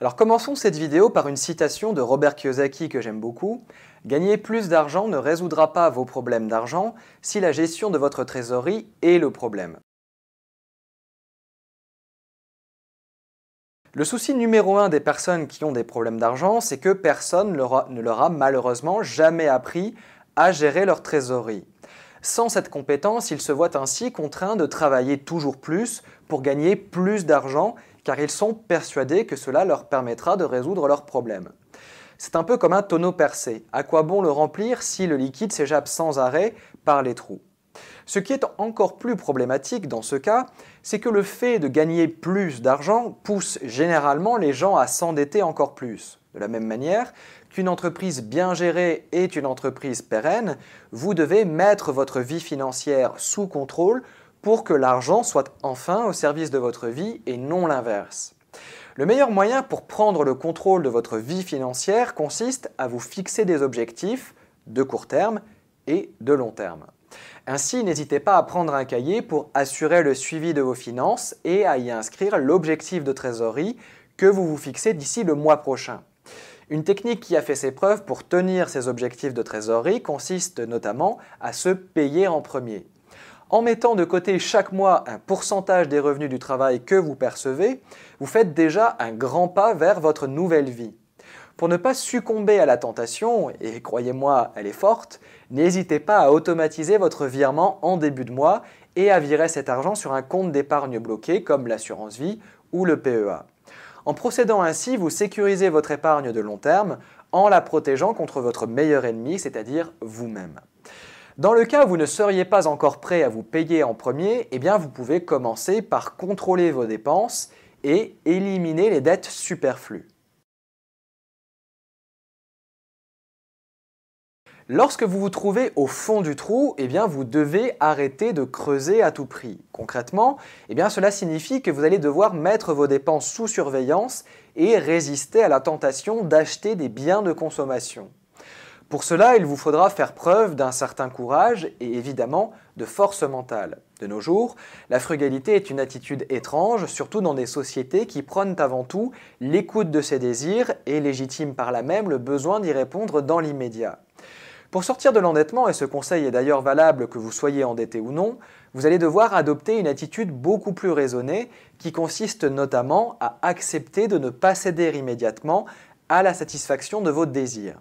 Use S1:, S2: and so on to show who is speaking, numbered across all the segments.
S1: Alors commençons cette vidéo par une citation de Robert Kiyosaki que j'aime beaucoup. Gagner plus d'argent ne résoudra pas vos problèmes d'argent si la gestion de votre trésorerie est le problème. Le souci numéro 1 des personnes qui ont des problèmes d'argent, c'est que personne ne leur a malheureusement jamais appris à gérer leur trésorerie. Sans cette compétence, ils se voient ainsi contraints de travailler toujours plus pour gagner plus d'argent car ils sont persuadés que cela leur permettra de résoudre leurs problèmes. C'est un peu comme un tonneau percé. À quoi bon le remplir si le liquide s'échappe sans arrêt par les trous? Ce qui est encore plus problématique dans ce cas, c'est que le fait de gagner plus d'argent pousse généralement les gens à s'endetter encore plus. De la même manière qu'une entreprise bien gérée est une entreprise pérenne, vous devez mettre votre vie financière sous contrôle pour que l'argent soit enfin au service de votre vie et non l'inverse. Le meilleur moyen pour prendre le contrôle de votre vie financière consiste à vous fixer des objectifs de court terme et de long terme. Ainsi, n'hésitez pas à prendre un cahier pour assurer le suivi de vos finances et à y inscrire l'objectif de trésorerie que vous vous fixez d'ici le mois prochain. Une technique qui a fait ses preuves pour tenir ces objectifs de trésorerie consiste notamment à se payer en premier. En mettant de côté chaque mois un pourcentage des revenus du travail que vous percevez, vous faites déjà un grand pas vers votre nouvelle vie. Pour ne pas succomber à la tentation, et croyez-moi, elle est forte, n'hésitez pas à automatiser votre virement en début de mois et à virer cet argent sur un compte d'épargne bloqué comme l'assurance vie ou le PEA. En procédant ainsi, vous sécurisez votre épargne de long terme en la protégeant contre votre meilleur ennemi, c'est-à-dire vous-même. Dans le cas où vous ne seriez pas encore prêt à vous payer en premier, eh bien vous pouvez commencer par contrôler vos dépenses et éliminer les dettes superflues. Lorsque vous vous trouvez au fond du trou, eh bien vous devez arrêter de creuser à tout prix. Concrètement, eh bien cela signifie que vous allez devoir mettre vos dépenses sous surveillance et résister à la tentation d'acheter des biens de consommation. Pour cela, il vous faudra faire preuve d'un certain courage et évidemment de force mentale. De nos jours, la frugalité est une attitude étrange, surtout dans des sociétés qui prônent avant tout l'écoute de ses désirs et légitiment par là même le besoin d'y répondre dans l'immédiat. Pour sortir de l'endettement, et ce conseil est d'ailleurs valable que vous soyez endetté ou non, vous allez devoir adopter une attitude beaucoup plus raisonnée qui consiste notamment à accepter de ne pas céder immédiatement à la satisfaction de vos désirs.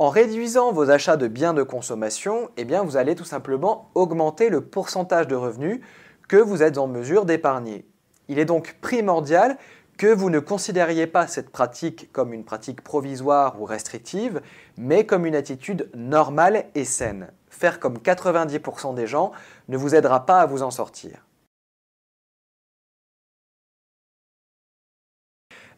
S1: En réduisant vos achats de biens de consommation, eh bien vous allez tout simplement augmenter le pourcentage de revenus que vous êtes en mesure d'épargner. Il est donc primordial que vous ne considériez pas cette pratique comme une pratique provisoire ou restrictive, mais comme une attitude normale et saine. Faire comme 90% des gens ne vous aidera pas à vous en sortir.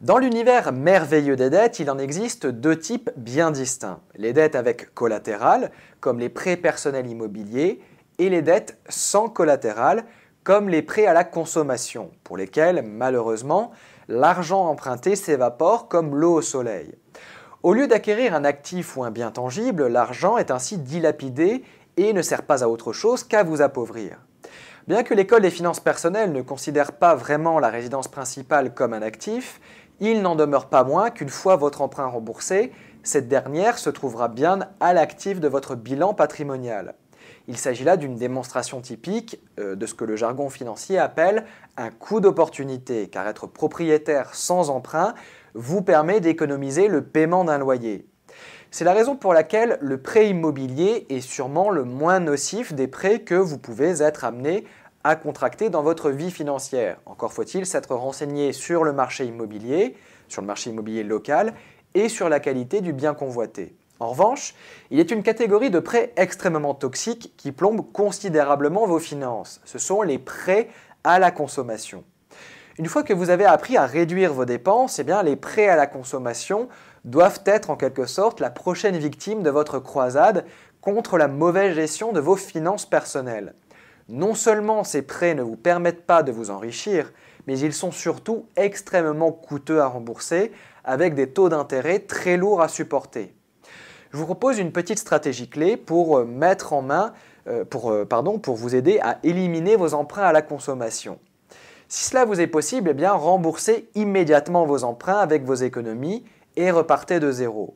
S1: Dans l'univers merveilleux des dettes, il en existe deux types bien distincts. Les dettes avec collatéral, comme les prêts personnels immobiliers, et les dettes sans collatéral, comme les prêts à la consommation, pour lesquels, malheureusement, l'argent emprunté s'évapore comme l'eau au soleil. Au lieu d'acquérir un actif ou un bien tangible, l'argent est ainsi dilapidé et ne sert pas à autre chose qu'à vous appauvrir. Bien que l'école des finances personnelles ne considère pas vraiment la résidence principale comme un actif, il n'en demeure pas moins qu'une fois votre emprunt remboursé, cette dernière se trouvera bien à l'actif de votre bilan patrimonial. Il s'agit là d'une démonstration typique de ce que le jargon financier appelle un coût d'opportunité, car être propriétaire sans emprunt vous permet d'économiser le paiement d'un loyer. C'est la raison pour laquelle le prêt immobilier est sûrement le moins nocif des prêts que vous pouvez être amené à contracter dans votre vie financière. Encore faut-il s'être renseigné sur le marché immobilier local et sur la qualité du bien convoité. En revanche, il est une catégorie de prêts extrêmement toxiques qui plombent considérablement vos finances. Ce sont les prêts à la consommation. Une fois que vous avez appris à réduire vos dépenses, eh bien, les prêts à la consommation doivent être en quelque sorte la prochaine victime de votre croisade contre la mauvaise gestion de vos finances personnelles. Non seulement ces prêts ne vous permettent pas de vous enrichir, mais ils sont surtout extrêmement coûteux à rembourser avec des taux d'intérêt très lourds à supporter. Je vous propose une petite stratégie clé pour vous aider à éliminer vos emprunts à la consommation. Si cela vous est possible, eh bien, remboursez immédiatement vos emprunts avec vos économies et repartez de zéro.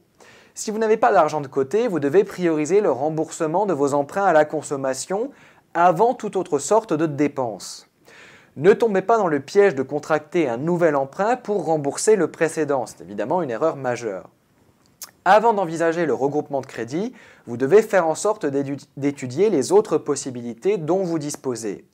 S1: Si vous n'avez pas d'argent de côté, vous devez prioriser le remboursement de vos emprunts à la consommation avant toute autre sorte de dépense. Ne tombez pas dans le piège de contracter un nouvel emprunt pour rembourser le précédent, c'est évidemment une erreur majeure. Avant d'envisager le regroupement de crédit, vous devez faire en sorte d'étudier les autres possibilités dont vous disposez.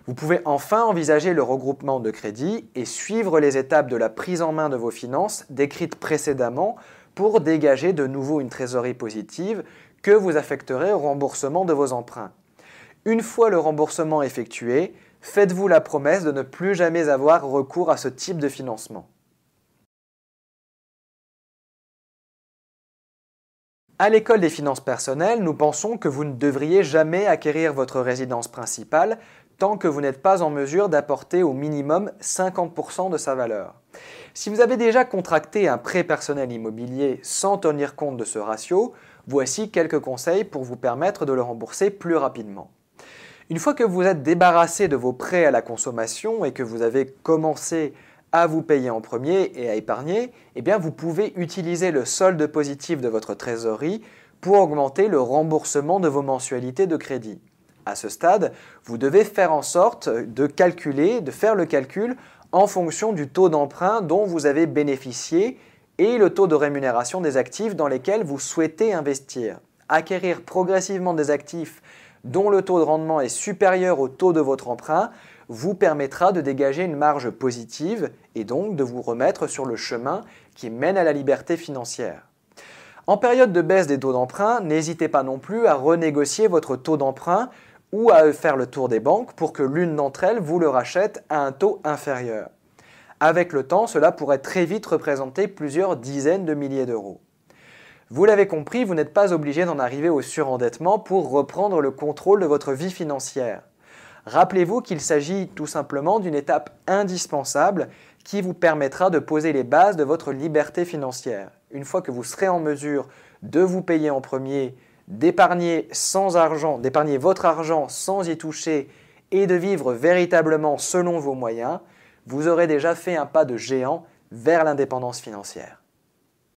S1: Vous pouvez enfin envisager le regroupement de crédit et suivre les étapes de la prise en main de vos finances décrites précédemment pour dégager de nouveau une trésorerie positive que vous affecterez au remboursement de vos emprunts. Une fois le remboursement effectué, faites-vous la promesse de ne plus jamais avoir recours à ce type de financement. À l'école des finances personnelles, nous pensons que vous ne devriez jamais acquérir votre résidence principale tant que vous n'êtes pas en mesure d'apporter au minimum 50% de sa valeur. Si vous avez déjà contracté un prêt personnel immobilier sans tenir compte de ce ratio, voici quelques conseils pour vous permettre de le rembourser plus rapidement. Une fois que vous êtes débarrassé de vos prêts à la consommation et que vous avez commencé à vous payer en premier et à épargner, eh bien vous pouvez utiliser le solde positif de votre trésorerie pour augmenter le remboursement de vos mensualités de crédit. À ce stade, vous devez faire en sorte de faire le calcul en fonction du taux d'emprunt dont vous avez bénéficié et le taux de rémunération des actifs dans lesquels vous souhaitez investir. Acquérir progressivement des actifs dont le taux de rendement est supérieur au taux de votre emprunt vous permettra de dégager une marge positive et donc de vous remettre sur le chemin qui mène à la liberté financière. En période de baisse des taux d'emprunt, n'hésitez pas non plus à renégocier votre taux d'emprunt ou à faire le tour des banques pour que l'une d'entre elles vous le rachète à un taux inférieur. Avec le temps, cela pourrait très vite représenter plusieurs dizaines de milliers d'euros. Vous l'avez compris, vous n'êtes pas obligé d'en arriver au surendettement pour reprendre le contrôle de votre vie financière. Rappelez-vous qu'il s'agit tout simplement d'une étape indispensable qui vous permettra de poser les bases de votre liberté financière. Une fois que vous serez en mesure de vous payer en premier, d'épargner votre argent sans y toucher et de vivre véritablement selon vos moyens, vous aurez déjà fait un pas de géant vers l'indépendance financière.